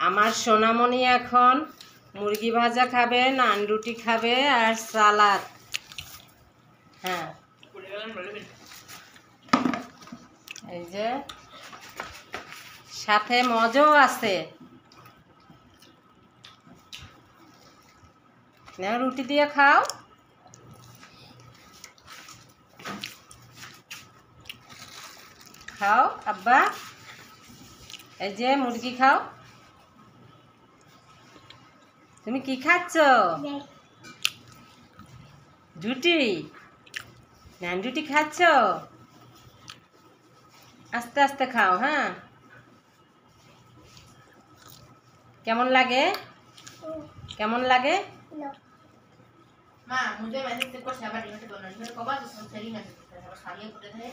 আমার সোনামণি এখন মুরগি ভাজা খাবে, নান রুটি খাবে আর সালাদ। হ্যাঁ, এই যে সাথে মজাও আছে। নাও রুটি দিয়ে খাও। খাও আব্বা, এই যে মুরগি খাও। তুমি কি খাচ্ছ? রুটি, নান রুটি খাচ্ছ? আস্তে আস্তে খাও। হ্যাঁ, কেমন লাগে? কেমন লাগে? মা মুঝে মেসেজ করছে আবার রিমোটে বলল কবা তো সেলিং আছে সারিয়ে করে দেয়